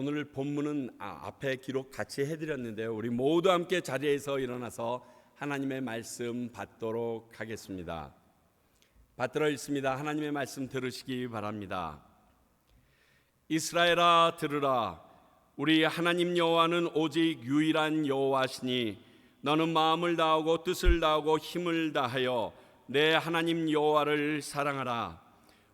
오늘 본문은 앞에 기록 같이 해드렸는데요. 우리 모두 함께 자리에서 일어나서 하나님의 말씀 받도록 하겠습니다. 받들어 읽습니다. 하나님의 말씀 들으시기 바랍니다. 이스라엘아 들으라. 우리 하나님 여호와는 오직 유일한 여호와시니 너는 마음을 다하고 뜻을 다하고 힘을 다하여 내 하나님 여호와를 사랑하라.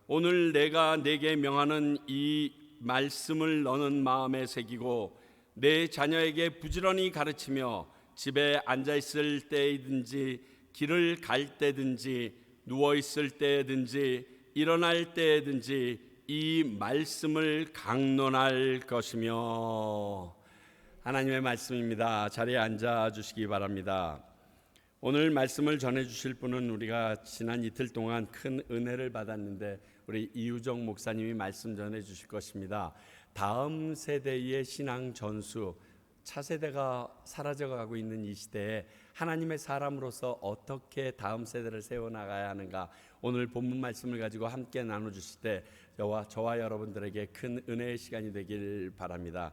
오늘 내가 내게 명하는 이 말씀을 너는 마음에 새기고 내 자녀에게 부지런히 가르치며 집에 앉아있을 때이든지 길을 갈 때든지 누워있을 때든지 일어날 때든지 이 말씀을 강론할 것이며. 하나님의 말씀입니다. 자리에 앉아 주시기 바랍니다. 오늘 말씀을 전해주실 분은 우리가 지난 이틀 동안 큰 은혜를 받았는데 우리 이유정 목사님이 말씀 전해주실 것입니다. 다음 세대의 신앙 전수, 차세대가 사라져가고 있는 이 시대에 하나님의 사람으로서 어떻게 다음 세대를 세워나가야 하는가, 오늘 본문 말씀을 가지고 함께 나눠주실 때 저와 여러분들에게 큰 은혜의 시간이 되길 바랍니다.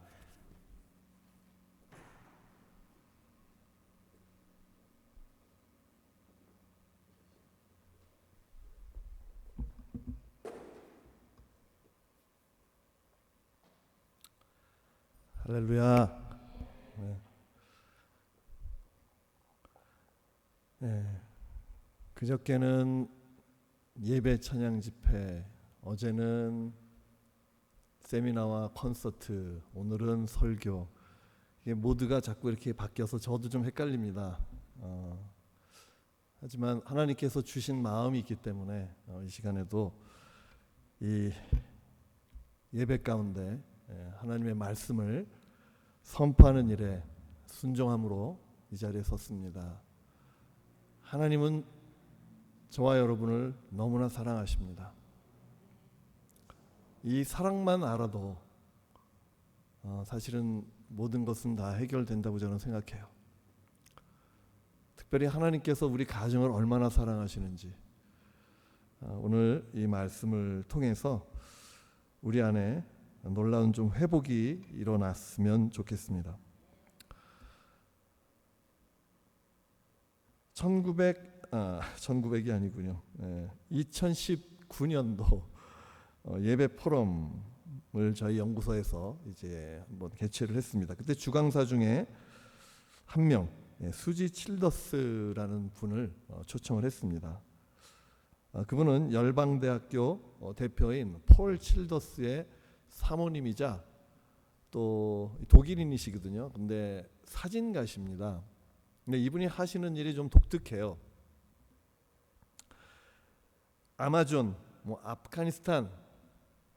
할렐루야. 그저께는 예배 찬양 집회, 어제는 세미나와 콘서트, 오늘은 설교. 이게 모두가 자꾸 이렇게 바뀌어서 저도 좀 헷갈립니다. 하지만 하나님께서 주신 마음이 있기 때문에 이 시간에도 이 예배 가운데 하나님의 말씀을 선포하는 일에 순종함으로 이 자리에 섰습니다. 하나님은 저와 여러분을 너무나 사랑하십니다. 이 사랑만 알아도 사실은 모든 것은 다 해결된다고 저는 생각해요. 특별히 하나님께서 우리 가정을 얼마나 사랑하시는지 오늘 이 말씀을 통해서 우리 안에 놀라운 좀 회복이 일어났으면 좋겠습니다. 1900이 아니군요. 2019년도 예배 포럼을 저희 연구소에서 이제 한번 개최를 했습니다. 그때 주강사 중에 한 명, 수지 칠더스라는 분을 초청을 했습니다. 그분은 열방대학교 대표인 폴 칠더스의 사모님이자 또 독일인이시거든요. 근데 사진가십니다. 근데 이분이 하시는 일이 좀 독특해요. 아마존, 아프가니스탄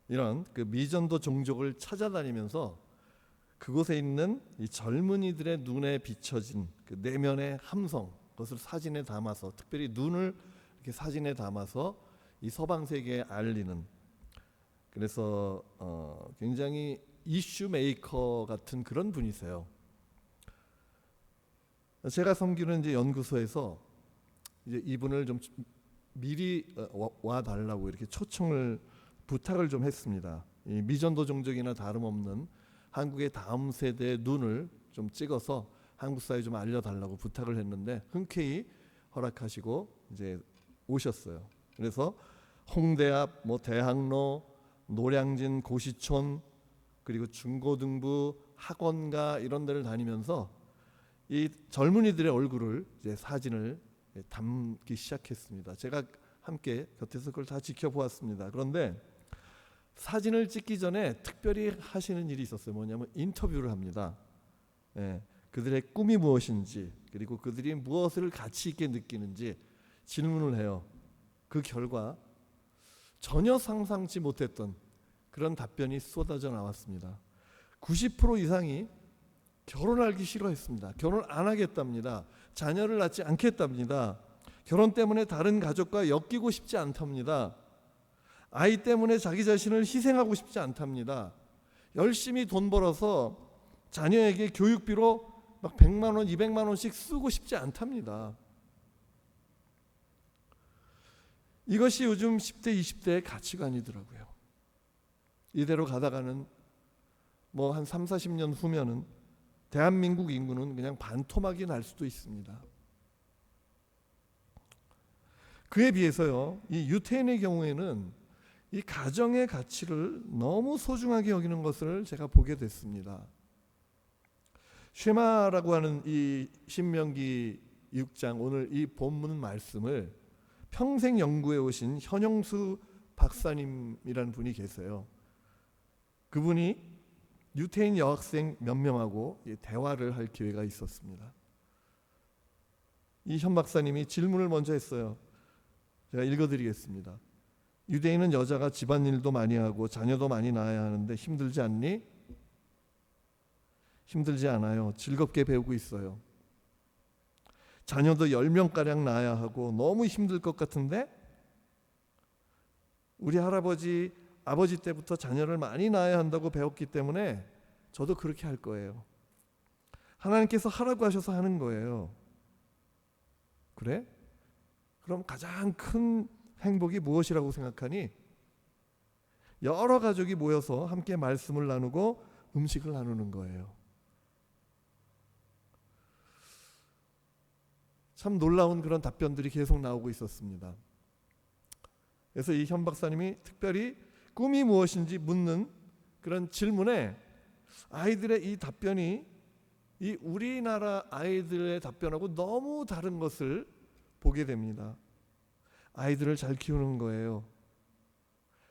이런 그 미전도 종족을 찾아다니면서 그곳에 있는 이 젊은이들의 눈에 비춰진 그 내면의 함성, 그것을 사진에 담아서, 특별히 눈을 이렇게 사진에 담아서 이 서방 세계에 알리는, 그래서 굉장히 이슈 메이커 같은 그런 분이세요. 제가 섬기는 이제 연구소에서 이제 이분을 좀 미리 와 달라고 이렇게 초청을 부탁을 좀 했습니다. 이 미전도 종족이나 다름없는 한국의 다음 세대의 눈을 좀 찍어서 한국 사회에 좀 알려달라고 부탁을 했는데 흔쾌히 허락하시고 이제 오셨어요. 그래서 홍대 앞, 대학로, 노량진 고시촌, 그리고 중고등부, 학원가 이런 데를 다니면서 이 젊은이들의 얼굴을 이제 사진을 담기 시작했습니다. 제가 함께 곁에서 그걸 다 지켜보았습니다. 그런데 사진을 찍기 전에 특별히 하시는 일이 있었어요. 뭐냐면 인터뷰를 합니다. 그들의 꿈이 무엇인지, 그리고 그들이 무엇을 가치 있게 느끼는지 질문을 해요. 그 결과 전혀 상상치 못했던 그런 답변이 쏟아져 나왔습니다. 90% 이상이 결혼하기 싫어했습니다. 결혼 안 하겠답니다. 자녀를 낳지 않겠답니다. 결혼 때문에 다른 가족과 엮이고 싶지 않답니다. 아이 때문에 자기 자신을 희생하고 싶지 않답니다. 열심히 돈 벌어서 자녀에게 교육비로 막 100만 원, 200만 원씩 쓰고 싶지 않답니다. 이것이 요즘 10대, 20대의 가치관이더라고요. 이대로 가다가는 뭐 한 3, 40년 후면은 대한민국 인구는 그냥 반토막이 날 수도 있습니다. 그에 비해서요, 이 유태인의 경우에는 이 가정의 가치를 너무 소중하게 여기는 것을 제가 보게 됐습니다. 쉐마라고 하는 이 신명기 6장 오늘 이 본문 말씀을 평생 연구해 오신 현영수 박사님이라는 분이 계세요. 그분이 유태인 여학생 몇 명하고 대화를 할 기회가 있었습니다. 이 현 박사님이 질문을 먼저 했어요. 제가 읽어드리겠습니다. 유대인은 여자가 집안일도 많이 하고 자녀도 많이 낳아야 하는데 힘들지 않니? 힘들지 않아요. 즐겁게 배우고 있어요. 자녀도 10명가량 낳아야 하고 너무 힘들 것 같은데? 우리 할아버지, 아버지 때부터 자녀를 많이 낳아야 한다고 배웠기 때문에 저도 그렇게 할 거예요. 하나님께서 하라고 하셔서 하는 거예요. 그래? 그럼 가장 큰 행복이 무엇이라고 생각하니? 여러 가족이 모여서 함께 말씀을 나누고 음식을 나누는 거예요. 참 놀라운 그런 답변들이 계속 나오고 있었습니다. 그래서 이 현 박사님이 특별히 꿈이 무엇인지 묻는 그런 질문에 아이들의 이 답변이 이 우리나라 아이들의 답변하고 너무 다른 것을 보게 됩니다. 아이들을 잘 키우는 거예요.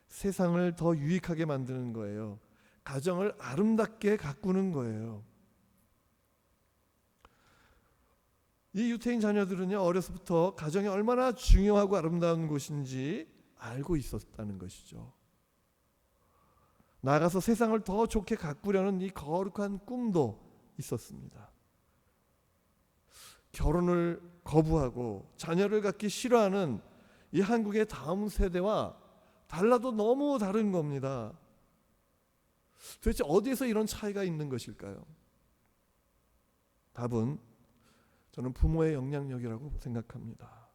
세상을 더 유익하게 만드는 거예요. 가정을 아름답게 가꾸는 거예요. 이 유태인 자녀들은요, 어려서부터 가정이 얼마나 중요하고 아름다운 곳인지 알고 있었다는 것이죠. 나아가서 세상을 더 좋게 가꾸려는 이 거룩한 꿈도 있었습니다. 결혼을 거부하고 자녀를 갖기 싫어하는 이 한국의 다음 세대와 달라도 너무 다른 겁니다. 도대체 어디에서 이런 차이가 있는 것일까요? 답은 저는 부모의 영향력이라고 생각합니다.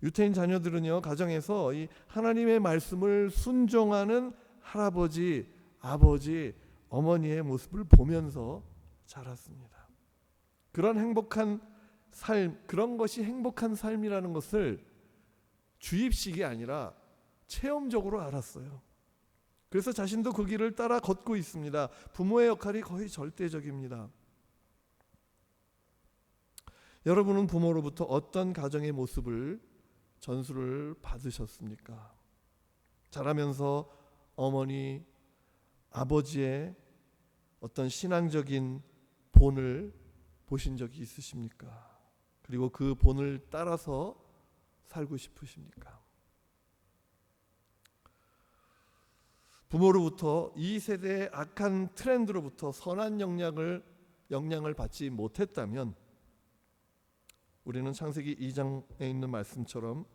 유태인 자녀들은요, 가정에서 이 하나님의 말씀을 순종하는 할아버지, 아버지, 어머니의 모습을 보면서 자랐습니다. 그런 행복한 삶, 그런 것이 행복한 삶이라는 것을 주입식이 아니라 체험적으로 알았어요. 그래서 자신도 그 길을 따라 걷고 있습니다. 부모의 역할이 거의 절대적입니다. 여러분은 부모로부터 어떤 가정의 모습을 전수를 받으셨습니까? 자라면서 어머니, 아버지의 어떤 신앙적인 본을 보신 적이 있으십니까? 그리고 그 본을 따라서 살고 싶으십니까? 부모로부터 이 세대의 악한 트렌드로부터 선한 영향을 받지 못했다면 우리는 창세기 2장에 있는 말씀처럼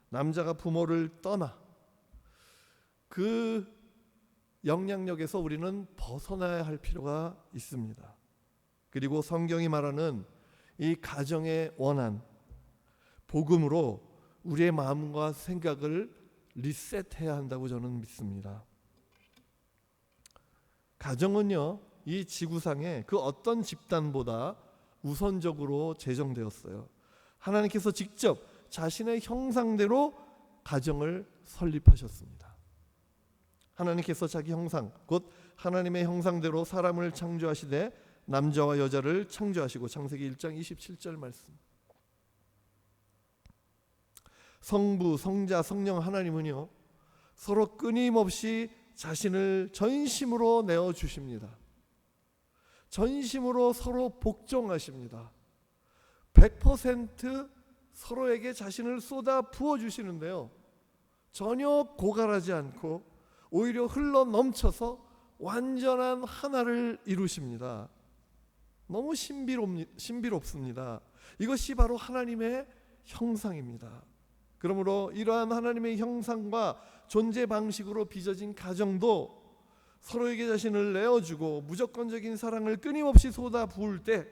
남자가 부모를 떠나 그 영향력에서 우리는 벗어나야 할 필요가 있습니다. 그리고 성경이 말하는 이 가정의 원한, 복음으로 우리의 마음과 생각을 리셋해야 한다고 저는 믿습니다. 가정은요, 이 지구상의 그 어떤 집단보다 우선적으로 제정되었어요. 하나님께서 직접 자신의 형상대로 가정을 설립하셨습니다. 하나님께서 자기 형상, 곧 하나님의 형상대로 사람을 창조하시되 남자와 여자를 창조하시고, 창세기 1장 27절 말씀. 성부, 성자, 성령 하나님은요, 서로 끊임없이 자신을 전심으로 내어주십니다. 전심으로 서로 복종하십니다. 100% 서로에게 자신을 쏟아 부어주시는데요, 전혀 고갈하지 않고 오히려 흘러 넘쳐서 완전한 하나를 이루십니다. 너무 신비롭습니다. 이것이 바로 하나님의 형상입니다. 그러므로 이러한 하나님의 형상과 존재 방식으로 빚어진 가정도 서로에게 자신을 내어주고 무조건적인 사랑을 끊임없이 쏟아 부을 때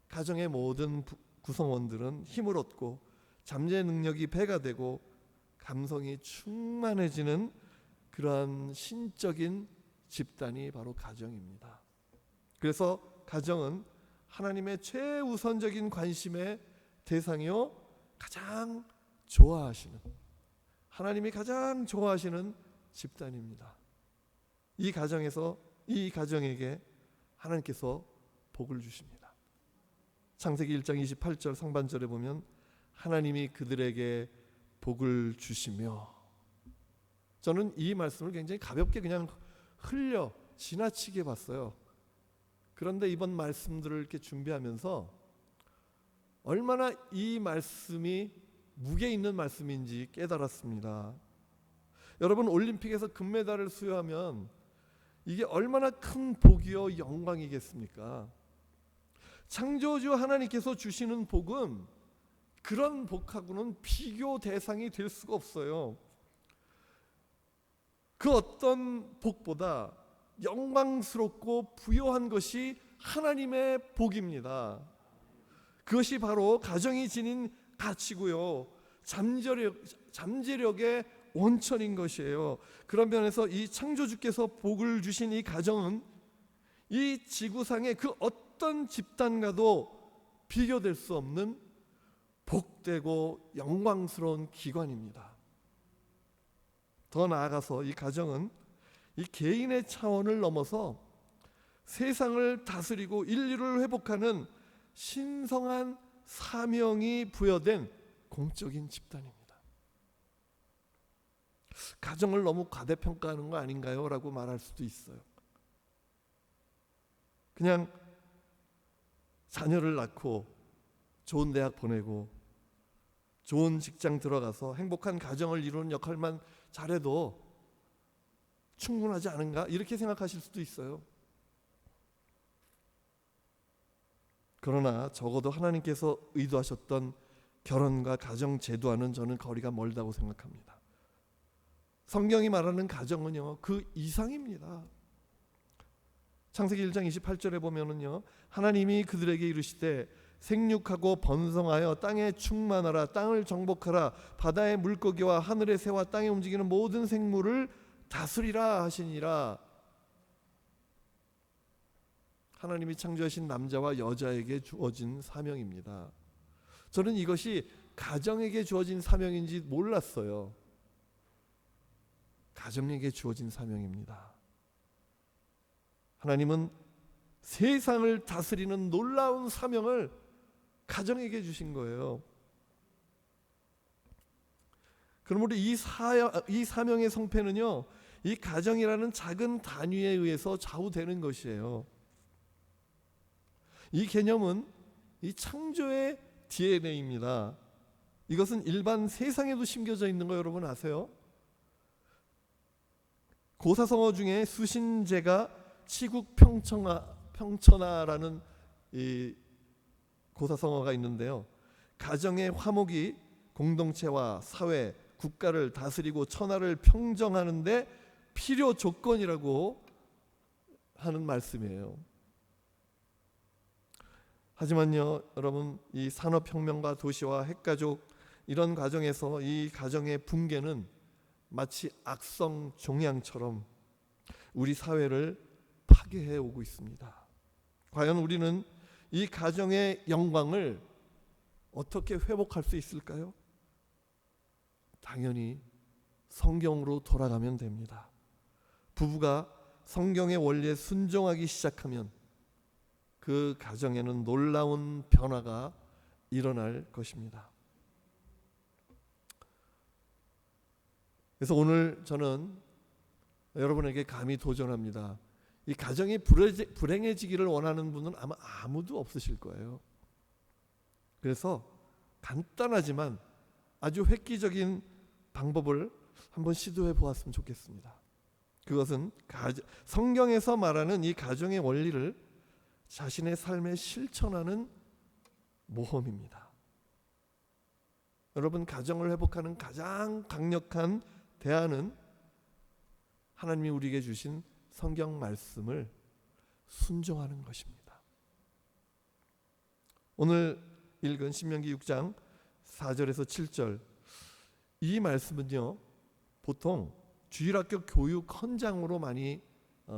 가정의 모든 구성원들은 힘을 얻고 잠재 능력이 배가 되고 감성이 충만해지는 그러한 신적인 집단이 바로 가정입니다. 그래서 가정은 하나님의 최우선적인 관심의 대상이요, 가장 좋아하시는, 하나님이 가장 좋아하시는 집단입니다. 이 가정에서, 이 가정에게 하나님께서 복을 주십니다. 창세기 1장 28절 상반절에 보면 하나님이 그들에게 복을 주시며, 저는 이 말씀을 굉장히 가볍게 그냥 흘려 지나치게 봤어요. 그런데 이번 말씀들을 이렇게 준비하면서 얼마나 이 말씀이 무게 있는 말씀인지 깨달았습니다. 여러분, 올림픽에서 금메달을 수여하면 이게 얼마나 큰 복이요 영광이겠습니까? 창조주 하나님께서 주시는 복은 그런 복하고는 비교 대상이 될 수가 없어요. 그 어떤 복보다 영광스럽고 부요한 것이 하나님의 복입니다. 그것이 바로 가정이 지닌 가치고요, 잠재력의 원천인 것이에요. 그런 면에서 이 창조주께서 복을 주신 이 가정은 이 지구상의 그 어떤 집단과도 비교될 수 없는 복되고 영광스러운 기관입니다. 더 나아가서 이 가정은 이 개인의 차원을 넘어서 세상을 다스리고 인류를 회복하는 신성한 사명이 부여된 공적인 집단입니다. 가정을 너무 과대평가하는 거 아닌가요? 라고 말할 수도 있어요. 그냥 자녀를 낳고 좋은 대학 보내고 좋은 직장 들어가서 행복한 가정을 이루는 역할만 잘해도 충분하지 않은가? 이렇게 생각하실 수도 있어요. 그러나 적어도 하나님께서 의도하셨던 결혼과 가정 제도와는 저는 거리가 멀다고 생각합니다. 성경이 말하는 가정은요, 그 이상입니다. 창세기 1장 28절에 보면은요, 하나님이 그들에게 이르시되 생육하고 번성하여 땅에 충만하라, 땅을 정복하라, 바다의 물고기와 하늘의 새와 땅에 움직이는 모든 생물을 다스리라 하시니라. 하나님이 창조하신 남자와 여자에게 주어진 사명입니다. 저는 이것이 가정에게 주어진 사명인지 몰랐어요. 가정에게 주어진 사명입니다. 하나님은 세상을 다스리는 놀라운 사명을 가정에게 주신 거예요. 그러므로 이 사명의 성패는요, 이 가정이라는 작은 단위에 의해서 좌우되는 것이에요. 이 개념은 이 창조의 DNA입니다. 이것은 일반 세상에도 심겨져 있는 거 여러분 아세요? 고사성어 중에 수신제가 치국평천하라는 이 고사성어가 있는데요, 가정의 화목이 공동체와 사회, 국가를 다스리고 천하를 평정하는데 필요 조건이라고 하는 말씀이에요. 하지만요, 여러분, 이 산업혁명과 도시화, 핵가족 이런 과정에서 이 가정의 붕괴는 마치 악성 종양처럼 우리 사회를 파괴해 오고 있습니다. 과연 우리는 이 가정의 영광을 어떻게 회복할 수 있을까요? 당연히 성경으로 돌아가면 됩니다. 부부가 성경의 원리에 순종하기 시작하면 그 가정에는 놀라운 변화가 일어날 것입니다. 그래서 오늘 저는 여러분에게 감히 도전합니다. 이 가정이 불행해지기를 원하는 분은 아마 아무도 없으실 거예요. 그래서 간단하지만 아주 획기적인 방법을 한번 시도해 보았으면 좋겠습니다. 그것은 성경에서 말하는 이 가정의 원리를 자신의 삶에 실천하는 모험입니다. 여러분, 가정을 회복하는 가장 강력한 대안은 하나님이 우리에게 주신 성경 말씀을 순종하는 것입니다. 오늘 읽은 신명기 6장 4절에서 7절, 이 말씀은요, 보통 주일학교 교육 헌장으로 많이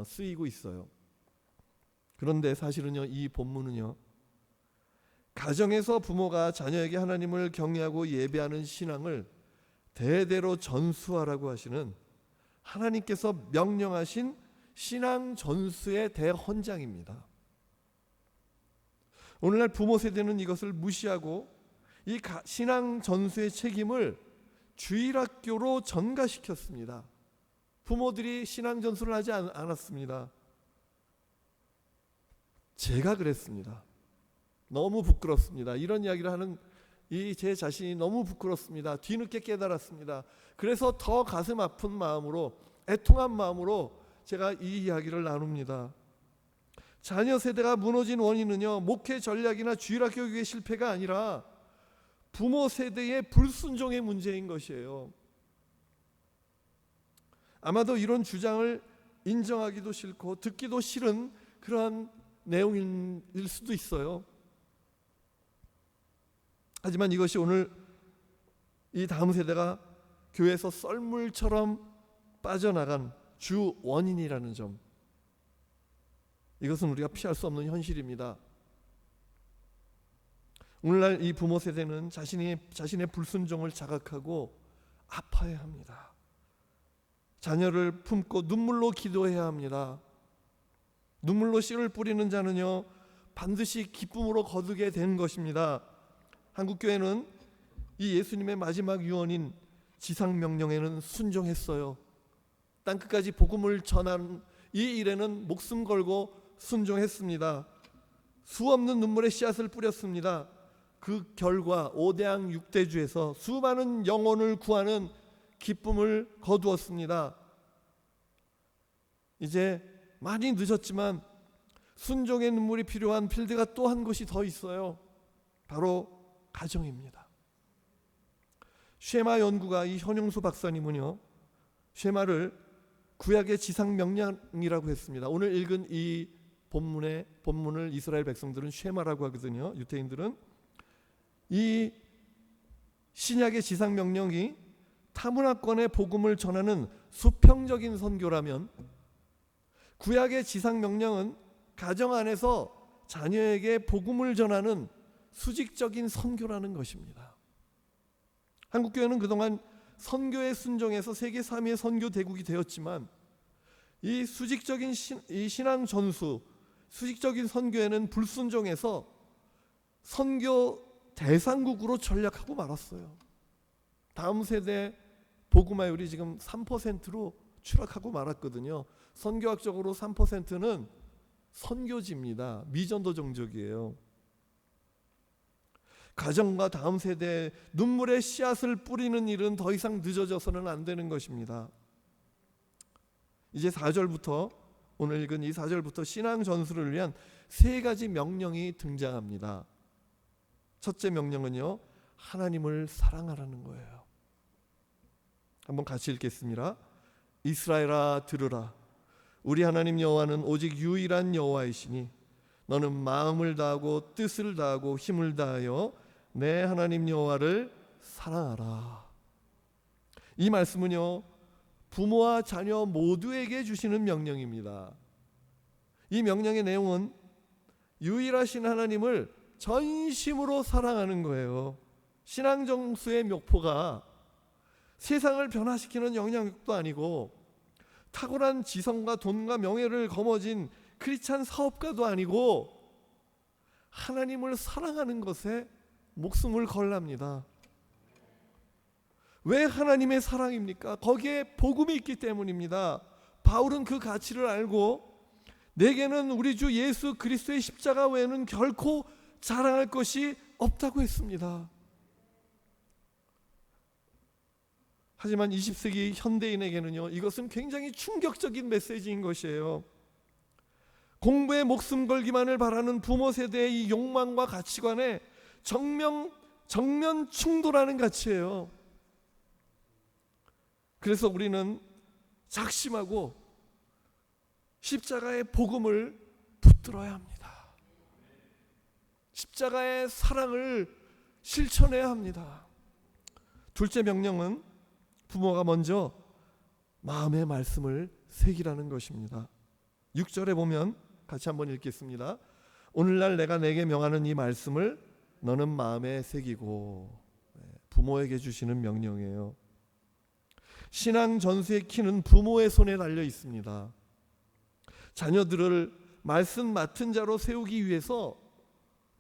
쓰이고 있어요. 그런데 사실은요, 이 본문은요, 가정에서 부모가 자녀에게 하나님을 경외하고 예배하는 신앙을 대대로 전수하라고 하시는 하나님께서 명령하신 신앙 전수의 대헌장입니다. 오늘날 부모 세대는 이것을 무시하고 이 신앙 전수의 책임을 주일학교로 전가시켰습니다. 부모들이 신앙 전수를 하지 않았습니다. 제가 그랬습니다. 너무 부끄럽습니다. 이런 이야기를 하는 이 제 자신이 너무 부끄럽습니다. 뒤늦게 깨달았습니다. 그래서 더 가슴 아픈 마음으로, 애통한 마음으로 제가 이 이야기를 나눕니다. 자녀 세대가 무너진 원인은요, 목회 전략이나 주일학교 교육의 실패가 아니라 부모 세대의 불순종의 문제인 것이에요. 아마도 이런 주장을 인정하기도 싫고 듣기도 싫은 그러한 내용일 수도 있어요. 하지만 이것이 오늘 이 다음 세대가 교회에서 썰물처럼 빠져나간 주 원인이라는 점, 이것은 우리가 피할 수 없는 현실입니다. 오늘날 이 부모 세대는 자신의 불순종을 자각하고 아파야 합니다. 자녀를 품고 눈물로 기도해야 합니다. 눈물로 씨를 뿌리는 자는요, 반드시 기쁨으로 거두게 되는 것입니다. 한국교회는 이 예수님의 마지막 유언인 지상명령에는 순종했어요. 땅끝까지 복음을 전하는 이 일에는 목숨 걸고 순종했습니다. 수없는 눈물의 씨앗을 뿌렸습니다. 그 결과 5대양 6대주에서 수많은 영혼을 구하는 기쁨을 거두었습니다. 이제 많이 늦었지만 순종의 눈물이 필요한 필드가 또 한 곳이 더 있어요. 바로 가정입니다. 쉐마 연구가 이 현용수 박사님은요, 쉐마를 구약의 지상명령이라고 했습니다. 오늘 읽은 이 본문을 이스라엘 백성들은 쉐마라고 하거든요. 유대인들은 이 신약의 지상명령이 타문화권의 복음을 전하는 수평적인 선교라면, 구약의 지상명령은 가정 안에서 자녀에게 복음을 전하는 수직적인 선교라는 것입니다. 한국교회는 그동안 선교에 순종해서 세계 3위의 선교 대국이 되었지만, 이 수직적인 신앙 전수, 수직적인 선교에는 불순종해서 선교 대상국으로 전락하고 말았어요. 다음 세대 복음화율이 지금 3%로 추락하고 말았거든요. 선교학적으로 3%는 선교지입니다. 미전도 종족이에요. 가정과 다음 세대에 눈물의 씨앗을 뿌리는 일은 더 이상 늦어져서는 안 되는 것입니다. 이제 4절부터, 오늘 읽은 이 4절부터 신앙 전수를 위한 세 가지 명령이 등장합니다. 첫째 명령은요, 하나님을 사랑하라는 거예요. 한번 같이 읽겠습니다. 이스라엘아 들으라. 우리 하나님 여호와는 오직 유일한 여호와이시니 너는 마음을 다하고 뜻을 다하고 힘을 다하여 내 하나님 여호와를 사랑하라. 이 말씀은요, 부모와 자녀 모두에게 주시는 명령입니다. 이 명령의 내용은 유일하신 하나님을 전심으로 사랑하는 거예요. 신앙 정수의 묘포가 세상을 변화시키는 영향력도 아니고, 탁월한 지성과 돈과 명예를 거머쥔 크리스찬 사업가도 아니고, 하나님을 사랑하는 것에 목숨을 걸랍니다. 왜 하나님의 사랑입니까? 거기에 복음이 있기 때문입니다. 바울은 그 가치를 알고 내게는 우리 주 예수 그리스도의 십자가 외에는 결코 자랑할 것이 없다고 했습니다. 하지만 20세기 현대인에게는요, 이것은 굉장히 충격적인 메시지인 것이에요. 공부에 목숨 걸기만을 바라는 부모 세대의 이 욕망과 가치관에 정면 충돌하는 가치예요. 그래서 우리는 작심하고 십자가의 복음을 붙들어야 합니다. 십자가의 사랑을 실천해야 합니다. 둘째 명령은 부모가 먼저 마음의 말씀을 새기라는 것입니다. 6절에 보면 같이 한번 읽겠습니다. 오늘날 내가 내게 명하는 이 말씀을 너는 마음에 새기고. 부모에게 주시는 명령이에요. 신앙 전수의 키는 부모의 손에 달려 있습니다. 자녀들을 말씀 맡은 자로 세우기 위해서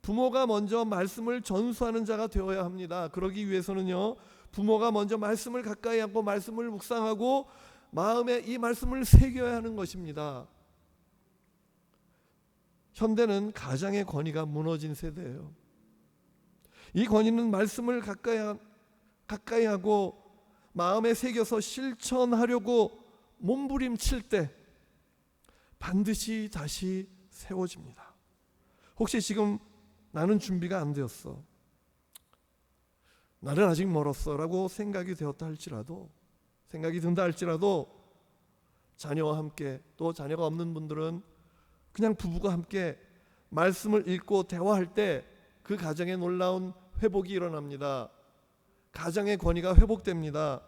부모가 먼저 말씀을 전수하는 자가 되어야 합니다. 그러기 위해서는요, 부모가 먼저 말씀을 가까이 하고 말씀을 묵상하고 마음에 이 말씀을 새겨야 하는 것입니다. 현대는 가장의 권위가 무너진 세대예요. 이 권위는 말씀을 가까이 하고 마음에 새겨서 실천하려고 몸부림칠 때 반드시 다시 세워집니다. 혹시 지금 나는 준비가 안 되었어, 나는 아직 멀었어 라고 생각이 든다 할지라도 자녀와 함께, 또 자녀가 없는 분들은 그냥 부부가 함께 말씀을 읽고 대화할 때 그 가정에 놀라운 회복이 일어납니다. 가정의 권위가 회복됩니다.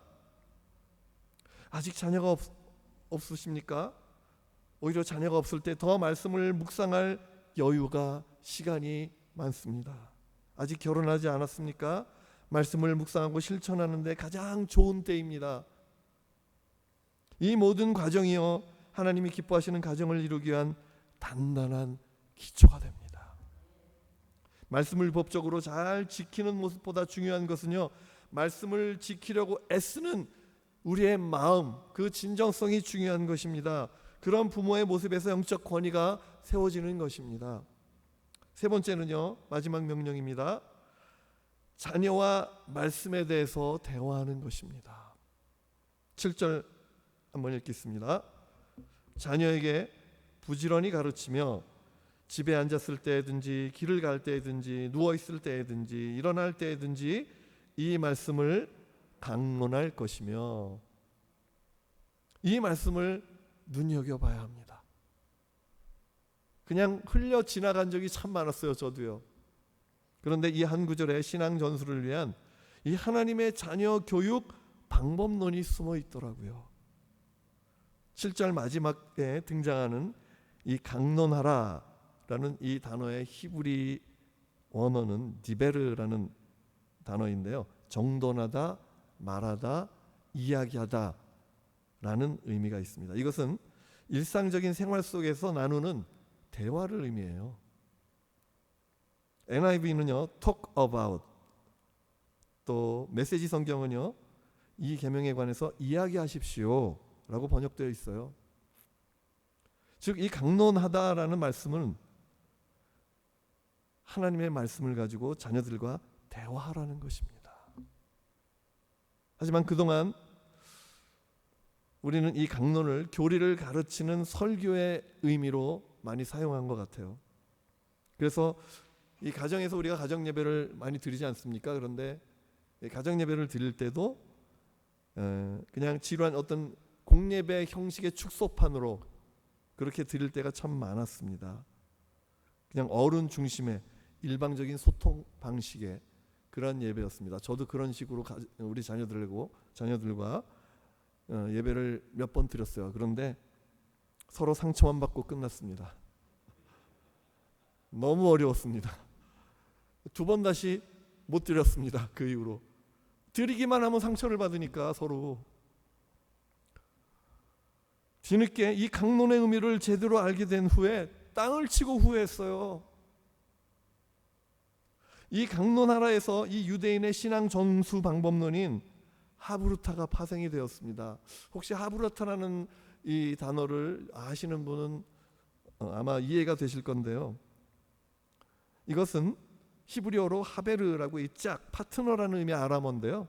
아직 자녀가 없으십니까? 오히려 자녀가 없을 때 더 말씀을 묵상할 여유가, 시간이 많습니다. 아직 결혼하지 않았습니까? 말씀을 묵상하고 실천하는 데 가장 좋은 때입니다. 이 모든 과정이요, 하나님이 기뻐하시는 가정을 이루기 위한 단단한 기초가 됩니다. 말씀을 법적으로 잘 지키는 모습보다 중요한 것은요, 말씀을 지키려고 애쓰는 우리의 마음, 그 진정성이 중요한 것입니다. 그런 부모의 모습에서 영적 권위가 세워지는 것입니다. 세 번째는요, 마지막 명령입니다. 자녀와 말씀에 대해서 대화하는 것입니다. 7절 한번 읽겠습니다. 자녀에게 부지런히 가르치며 집에 앉았을 때든지 길을 갈 때든지 누워 있을 때든지 일어날 때든지 이 말씀을 강론할 것이며, 이 말씀을 눈여겨봐야 합니다. 그냥 흘려 지나간 적이 참 많았어요, 저도요. 그런데 이 한 구절에 신앙 전수를 위한 이 하나님의 자녀 교육 방법론이 숨어 있더라고요. 7절 마지막에 등장하는 이 강론하라 라는 이 단어의 히브리 원어는 디베르라는 단어인데요, 정돈하다, 말하다, 이야기하다 라는 의미가 있습니다. 이것은 일상적인 생활 속에서 나누는 대화를 의미해요. NIV는요 talk about, 또 메시지 성경은요 이 계명에 관해서 이야기하십시오 라고 번역되어 있어요. 즉 이 강론하다라는 말씀은 하나님의 말씀을 가지고 자녀들과 대화하라는 것입니다. 하지만 그동안 우리는 이 강론을 교리를 가르치는 설교의 의미로 많이 사용한 것 같아요. 그래서 이 가정에서 우리가 가정 예배를 많이 드리지 않습니까? 그런데 가정 예배를 드릴 때도 그냥 지루한 어떤 공예배 형식의 축소판으로 그렇게 드릴 때가 참 많았습니다. 그냥 어른 중심의 일방적인 소통 방식의 그런 예배였습니다. 저도 그런 식으로 우리 자녀들과 예배를 몇 번 드렸어요. 그런데 서로 상처만 받고 끝났습니다. 너무 어려웠습니다. 2번 다시 못 드렸습니다. 그 이후로 드리기만 하면 상처를 받으니까 서로. 뒤늦게 이 강론의 의미를 제대로 알게 된 후에 땅을 치고 후회했어요. 이 강론하라에서 이 유대인의 신앙 전수 방법론인 하브루타가 파생이 되었습니다. 혹시 하브루타라는 이 단어를 아시는 분은 아마 이해가 되실 건데요, 이것은 히브리어로 하베르라고 이 짝, 파트너라는 의미의 아람어인데요,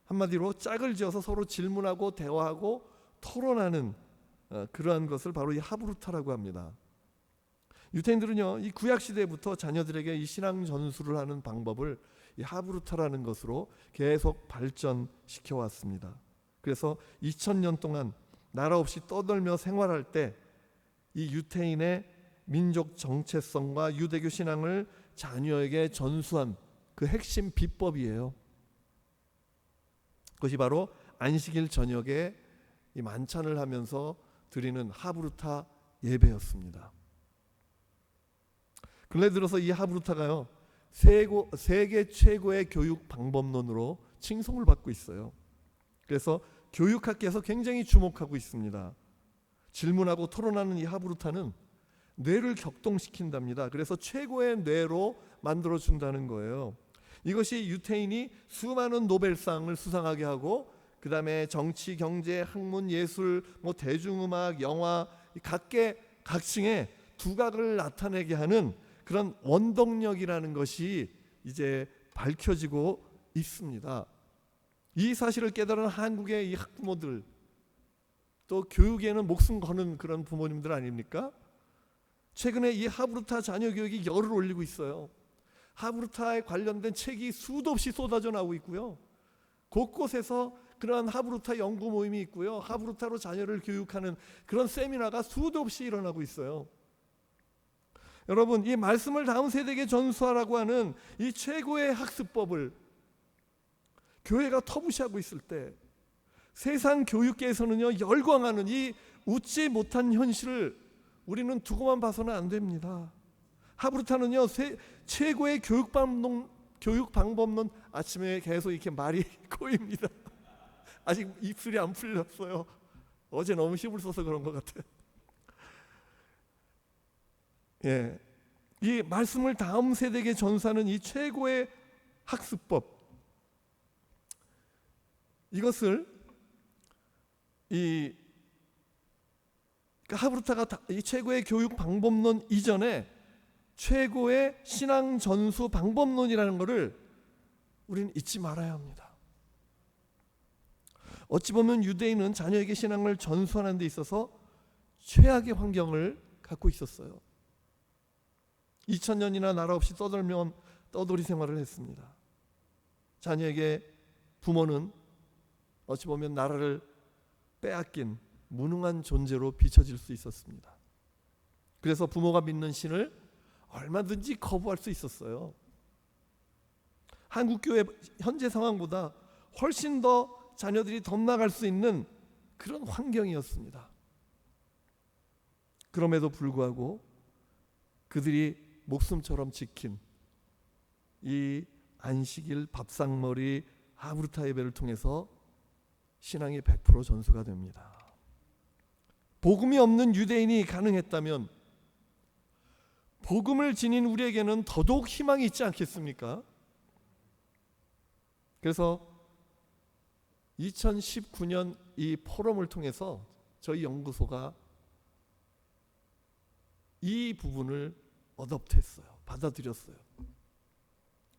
한마디로 짝을 지어서 서로 질문하고 대화하고 토론하는 그러한 것을 바로 이 하브루타라고 합니다. 유대인들은요 이 구약 시대부터 자녀들에게 이 신앙 전수를 하는 방법을 이 하브루타라는 것으로 계속 발전시켜 왔습니다. 그래서 2000년 동안 나라 없이 떠돌며 생활할 때 이 유대인의 민족 정체성과 유대교 신앙을 자녀에게 전수한 그 핵심 비법이에요. 그것이 바로 안식일 저녁에 이 만찬을 하면서 드리는 하브루타 예배였습니다. 근래 들어서 이 하브루타가요, 세계 최고의 교육 방법론으로 칭송을 받고 있어요. 그래서 교육학계에서 굉장히 주목하고 있습니다. 질문하고 토론하는 이 하브루타는 뇌를 격동시킨답니다. 그래서 최고의 뇌로 만들어준다는 거예요. 이것이 유태인이 수많은 노벨상을 수상하게 하고, 그 다음에 정치, 경제, 학문, 예술, 대중음악, 영화, 각층의 두각을 나타내게 하는 그런 원동력이라는 것이 이제 밝혀지고 있습니다. 이 사실을 깨달은 한국의 이 학부모들, 또 교육에는 목숨 거는 그런 부모님들 아닙니까? 최근에 이 하브루타 자녀 교육이 열을 올리고 있어요. 하브루타에 관련된 책이 수도 없이 쏟아져 나오고 있고요. 곳곳에서 그러한 하브루타 연구 모임이 있고요. 하브루타로 자녀를 교육하는 그런 세미나가 수도 없이 일어나고 있어요. 여러분, 이 말씀을 다음 세대에게 전수하라고 하는 이 최고의 학습법을 교회가 터부시하고 있을 때, 세상 교육계에서는요, 열광하는 이 웃지 못한 현실을 우리는 두고만 봐서는 안 됩니다. 하브루타는요, 최고의 교육 방법론, 아침에 계속 이렇게 말이 꼬입니다. 아직 입술이 안 풀렸어요. 어제 너무 힘을 써서 그런 것 같아요. 예, 이 말씀을 다음 세대에게 전수하는 이 최고의 학습법, 이것을 하브루타가 이 최고의 교육 방법론 이전에 최고의 신앙 전수 방법론이라는 것을 우리는 잊지 말아야 합니다. 어찌 보면 유대인은 자녀에게 신앙을 전수하는 데 있어서 최악의 환경을 갖고 있었어요. 2000년이나 나라 없이 떠돌이 생활을 했습니다. 자녀에게 부모는 어찌 보면 나라를 빼앗긴 무능한 존재로 비춰질 수 있었습니다. 그래서 부모가 믿는 신을 얼마든지 거부할 수 있었어요. 한국교회 현재 상황보다 훨씬 더 자녀들이 덤나갈 수 있는 그런 환경이었습니다. 그럼에도 불구하고 그들이 목숨처럼 지킨 이 안식일 밥상머리 하브루타 예배를 통해서 신앙이 100% 전수가 됩니다. 복음이 없는 유대인이 가능했다면 복음을 지닌 우리에게는 더더욱 희망이 있지 않겠습니까? 그래서 2019년 이 포럼을 통해서 저희 연구소가 이 부분을 어댑트했어요. 받아들였어요.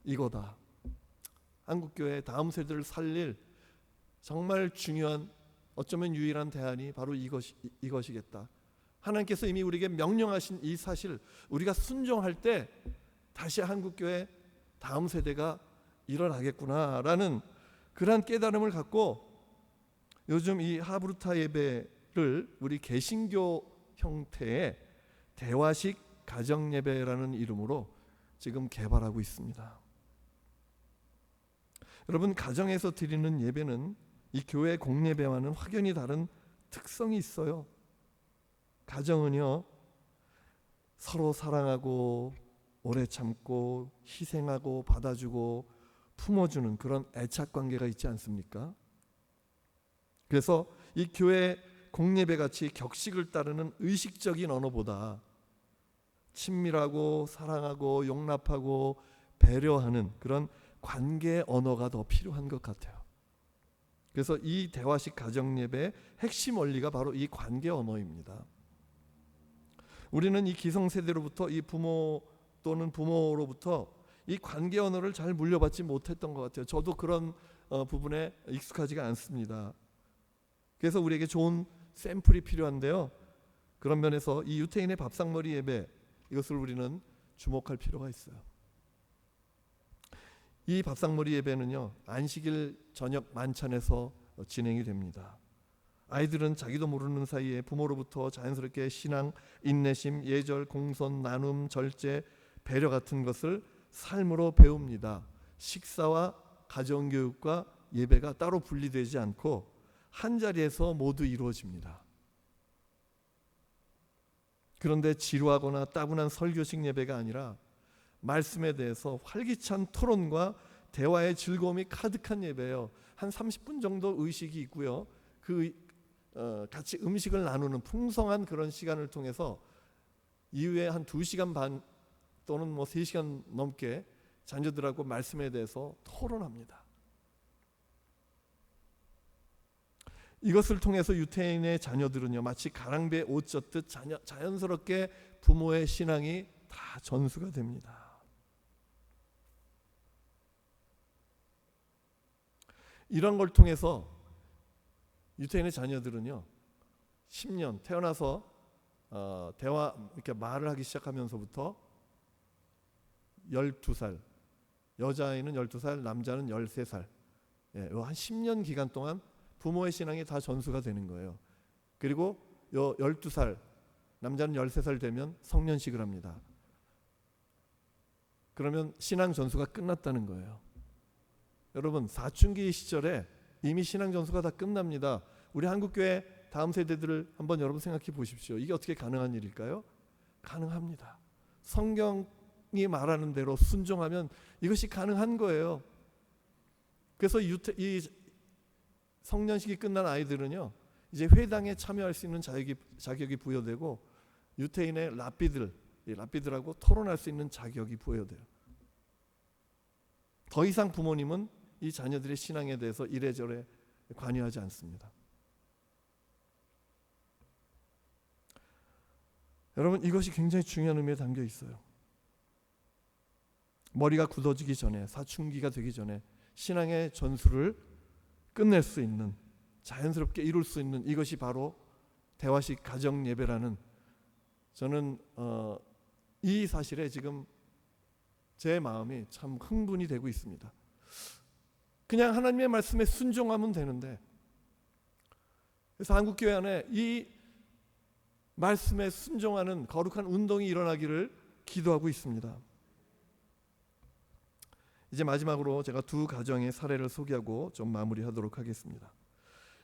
이거다. 한국교회 다음 세대를 살릴 정말 중요한, 어쩌면 유일한 대안이 바로 이것이겠다. 하나님께서 이미 우리에게 명령하신 이 사실, 우리가 순종할 때 다시 한국교회 다음 세대가 일어나겠구나라는 그러한 깨달음을 갖고 요즘 이 하브루타 예배를 우리 개신교 형태의 대화식 가정 예배라는 이름으로 지금 개발하고 있습니다. 여러분, 가정에서 드리는 예배는 이 교회 공예배와는 확연히 다른 특성이 있어요. 가정은요, 서로 사랑하고 오래 참고 희생하고 받아주고 품어주는 그런 애착관계가 있지 않습니까? 그래서 이 교회 공예배같이 격식을 따르는 의식적인 언어보다 친밀하고 사랑하고 용납하고 배려하는 그런 관계 언어가 더 필요한 것 같아요. 그래서 이 대화식 가정예배의 핵심 원리가 바로 이 관계 언어입니다. 우리는 이 기성세대로부터 이 부모 또는 부모로부터 이 관계 언어를 잘 물려받지 못했던 것 같아요. 저도 그런 부분에 익숙하지가 않습니다. 그래서 우리에게 좋은 샘플이 필요한데요. 그런 면에서 이 유태인의 밥상머리 예배, 이것을 우리는 주목할 필요가 있어요. 이 밥상머리 예배는요, 안식일 저녁 만찬에서 진행이 됩니다. 아이들은 자기도 모르는 사이에 부모로부터 자연스럽게 신앙, 인내심, 예절, 공손, 나눔, 절제, 배려 같은 것을 삶으로 배웁니다. 식사와 가정교육과 예배가 따로 분리되지 않고 한 자리에서 모두 이루어집니다. 그런데 지루하거나 따분한 설교식 예배가 아니라 말씀에 대해서 활기찬 토론과 대화의 즐거움이 가득한 예배예요. 한 30분 정도 의식이 있고요. 같이 음식을 나누는 풍성한 그런 시간을 통해서 이후에 한 2시간 반 또는 3시간 넘게 자녀들하고 말씀에 대해서 토론합니다. 이것을 통해서 유태인의 자녀들은요, 마치 가랑비에 옷 젖듯 자연스럽게 부모의 신앙이 다 전수가 됩니다. 이런 걸 통해서 유태인의 자녀들은요, 10년 태어나서 대화 이렇게 말을 하기 시작하면서부터 12살, 여자아이는 12살, 남자는 13살, 한 10년 기간 동안 부모의 신앙이 다 전수가 되는 거예요. 그리고 12살, 남자는 13살 되면 성년식을 합니다. 그러면 신앙 전수가 끝났다는 거예요. 여러분, 사춘기 시절에 이미 신앙 전수가 다 끝납니다. 우리 한국교회 다음 세대들을 한번 여러분 생각해 보십시오. 이게 어떻게 가능한 일일까요? 가능합니다. 성경이 말하는 대로 순종하면 이것이 가능한 거예요. 그래서 이 성년식이 끝난 아이들은요, 이제 회당에 참여할 수 있는 자격이 부여되고 유태인의 랍비들하고 토론할 수 있는 자격이 부여돼요. 더 이상 부모님은 이 자녀들의 신앙에 대해서 이래저래 관여하지 않습니다. 여러분, 이것이 굉장히 중요한 의미에 담겨 있어요. 머리가 굳어지기 전에, 사춘기가 되기 전에 신앙의 전수를 끝낼 수 있는, 자연스럽게 이룰 수 있는, 이것이 바로 대화식 가정 예배라는, 저는 이 사실에 지금 제 마음이 참 흥분이 되고 있습니다. 그냥 하나님의 말씀에 순종하면 되는데, 그래서 한국교회 안에 이 말씀에 순종하는 거룩한 운동이 일어나기를 기도하고 있습니다. 이제 마지막으로 제가 2 가정의 사례를 소개하고 좀 마무리하도록 하겠습니다.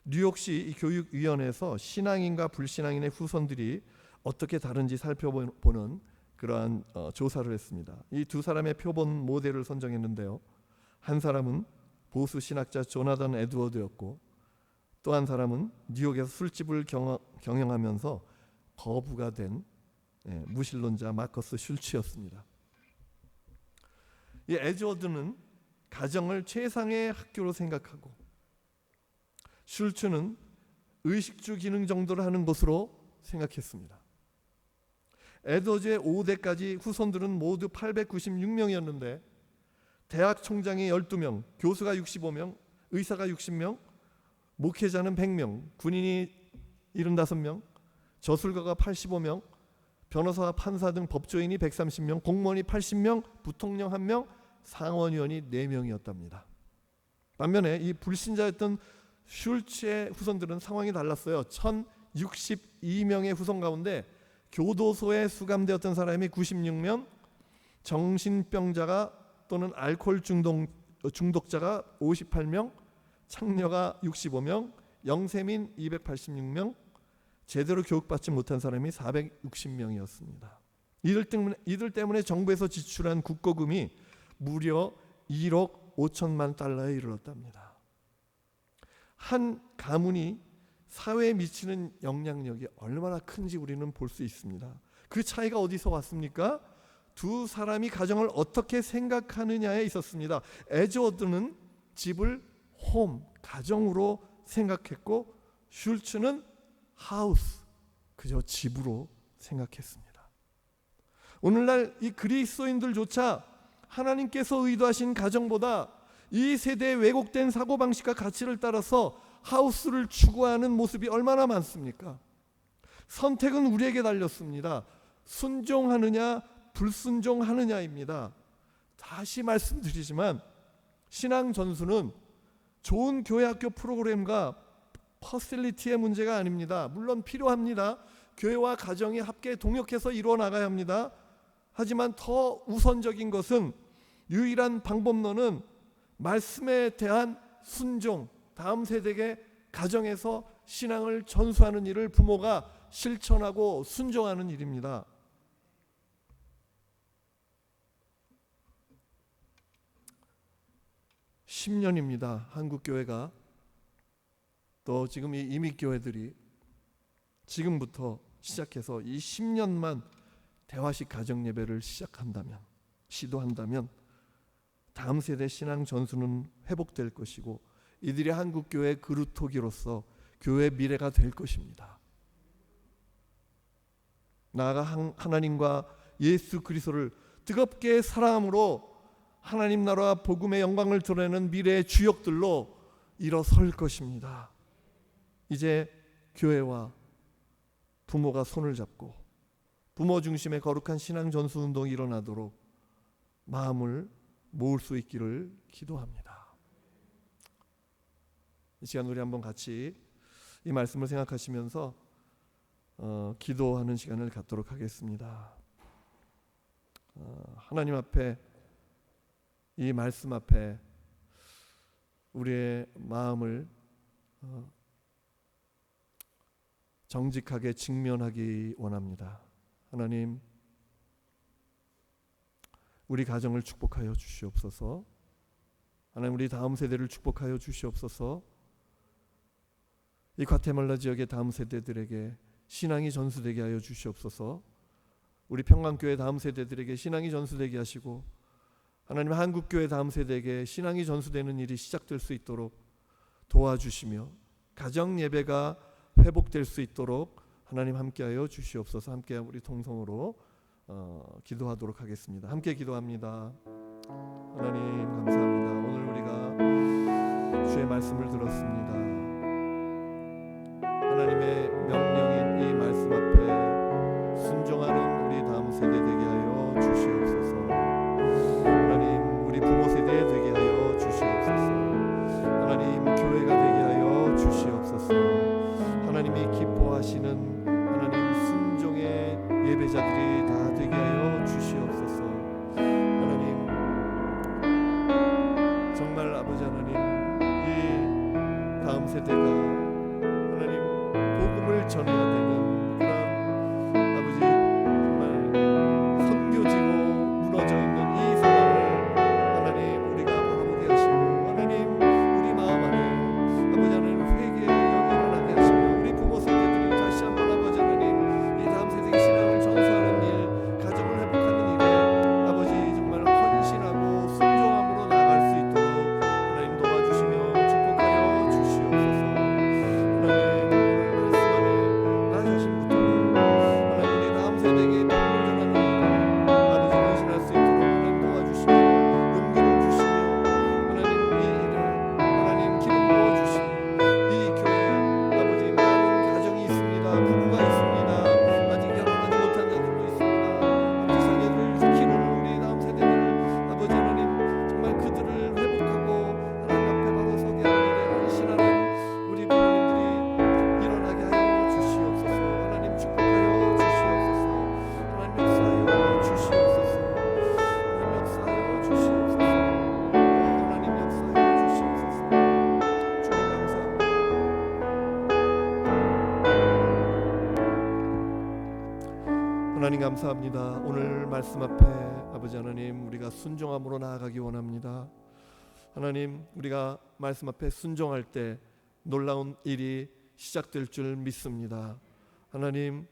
뉴욕시 이 교육위원회에서 신앙인과 불신앙인의 후손들이 어떻게 다른지 살펴보는 그러한 조사를 했습니다. 이 2 사람의 표본 모델을 선정했는데요. 한 사람은 보수 신학자 조나단 에드워드였고, 또 한 사람은 뉴욕에서 술집을 경영하면서 거부가 된 무신론자 마커스 슐츠였습니다. 이 에드워드는 가정을 최상의 학교로 생각하고, 슐츠는 의식주 기능 정도를 하는 것으로 생각했습니다. 에드워드의 5대까지 후손들은 모두 896명이었는데 대학 총장이 12명, 교수가 65명, 의사가 60명, 목회자는 100명, 군인이 75명, 저술가가 85명, 변호사와 판사 등 법조인이 130명, 공무원이 80명, 부통령 1명, 상원의원이 4명이었답니다. 반면에 이 불신자였던 슐츠의 후손들은 상황이 달랐어요. 1062명의 후손 가운데 교도소에 수감되었던 사람이 96명, 정신병자가 또는 알코올 중독자가 58명, 창녀가 65명, 영세민 286명, 제대로 교육받지 못한 사람이 460명이었습니다. 이들 때문에 정부에서 지출한 국고금이 무려 1억 5천만 달러에 이르렀답니다. 한 가문이 사회에 미치는 영향력이 얼마나 큰지 우리는 볼 수 있습니다. 그 차이가 어디서 왔습니까? 2 사람이 가정을 어떻게 생각하느냐에 있었습니다. 에드워드는 집을 홈, 가정으로 생각했고, 슐츠는 하우스, 그저 집으로 생각했습니다. 오늘날 이 그리스도인들조차 하나님께서 의도하신 가정보다 이 세대의 왜곡된 사고방식과 가치를 따라서 하우스를 추구하는 모습이 얼마나 많습니까? 선택은 우리에게 달렸습니다. 순종하느냐 불순종하느냐입니다. 다시 말씀드리지만 신앙 전수는 좋은 교회학교 프로그램과 퍼실리티의 문제가 아닙니다. 물론 필요합니다. 교회와 가정이 함께 동역해서 이루어 나가야 합니다. 하지만 더 우선적인 것은, 유일한 방법론은 말씀에 대한 순종, 다음 세대에게 가정에서 신앙을 전수하는 일을 부모가 실천하고 순종하는 일입니다. (10년입니다) 한국교회가, 또 지금 이 이민교회들이 지금부터 시작해서 이 10년만 대화식 가정예배를 시도한다면 다음 세대 신앙 전수는 회복될 것이고 이들이 한국교회의 그루터기로서 교회의 미래가 될 것입니다. 나아가 하나님과 예수 그리스도를 뜨겁게 사랑함으로 하나님 나라와 복음의 영광을 드러내는 미래의 주역들로 일어설 것입니다. 이제 교회와 부모가 손을 잡고 부모 중심의 거룩한 신앙 전수 운동이 일어나도록 마음을 모을 수 있기를 기도합니다. 이 시간 우리 한번 같이 이 말씀을 생각하시면서 기도하는 시간을 갖도록 하겠습니다. 하나님 앞에, 이 말씀 앞에 우리의 마음을 정직하게 직면하기 원합니다. 하나님, 우리 가정을 축복하여 주시옵소서. 하나님, 우리 다음 세대를 축복하여 주시옵소서. 이 과테말라 지역의 다음 세대들에게 신앙이 전수되게 하여 주시옵소서. 우리 평강교회 다음 세대들에게 신앙이 전수되게 하시고 하나님, 한국교회 다음 세대에게 신앙이 전수되는 일이 시작될 수 있도록 도와주시며 가정 예배가 회복될 수 있도록 하나님 함께하여 주시옵소서. 함께 우리 통성으로 기도하도록 하겠습니다. 함께 기도합니다. 하나님 감사합니다. 오늘 우리가 주의 말씀을 들었습니다. 하나님의 명령인 이 말씀 앞에 순종하는 우리 다음 세대 되게 하여 주시옵소서. 하나님, 우리 부모 세대 되게 하여 주시옵소서. 하나님, 교회가 되게 하여 주시옵소서. 하나님이 기뻐하시는 하나님 순종의 예배자들이 다 되게 하여 주시옵소서. 하나님, 정말 아버지 하나님, 이 다음 세대가 복음을 전해야 되는 그런 아버지 정말 선교지로 무너져 있는 이 상황을 하나님 우리가 바라보게 하시고 하나님 우리 마음 안에 아버지 하나님 회개의 영이 일어나게 하시며 우리 부모 세대들이 다시 한번 아버지 하나님 이 다음 세대의 신앙을 전수하는 일, 가정을 회복하는 일에 아버지 정말 헌신하고 순종함으로 나아갈 수 있도록 하나님 도와주시며 축복하여 주시옵소서. 하나님, 하나님 감사합니다. 오늘 말씀 앞에 아버지 하나님 우리가 순종함으로 나아가기 원합니다. 하나님, 우리가 말씀 앞에 순종할 때 놀라운 일이 시작될 줄 믿습니다. 하나님,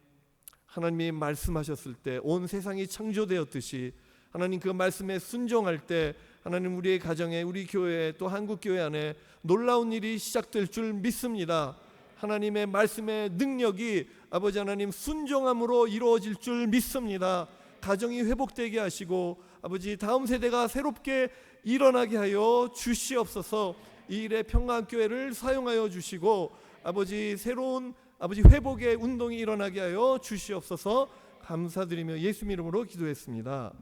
하나님이 말씀하셨을 때 온 세상이 창조되었듯이 하나님 그 말씀에 순종할 때 하나님 우리의 가정에, 우리 교회에, 또 한국교회 안에 놀라운 일이 시작될 줄 믿습니다. 하나님의 말씀의 능력이 아버지 하나님 순종함으로 이루어질 줄 믿습니다. 가정이 회복되게 하시고 아버지 다음 세대가 새롭게 일어나게 하여 주시옵소서. 이 일에 평강교회를 사용하여 주시고 아버지 새로운 아버지 회복의 운동이 일어나게 하여 주시옵소서. 감사드리며 예수 이름으로 기도했습니다.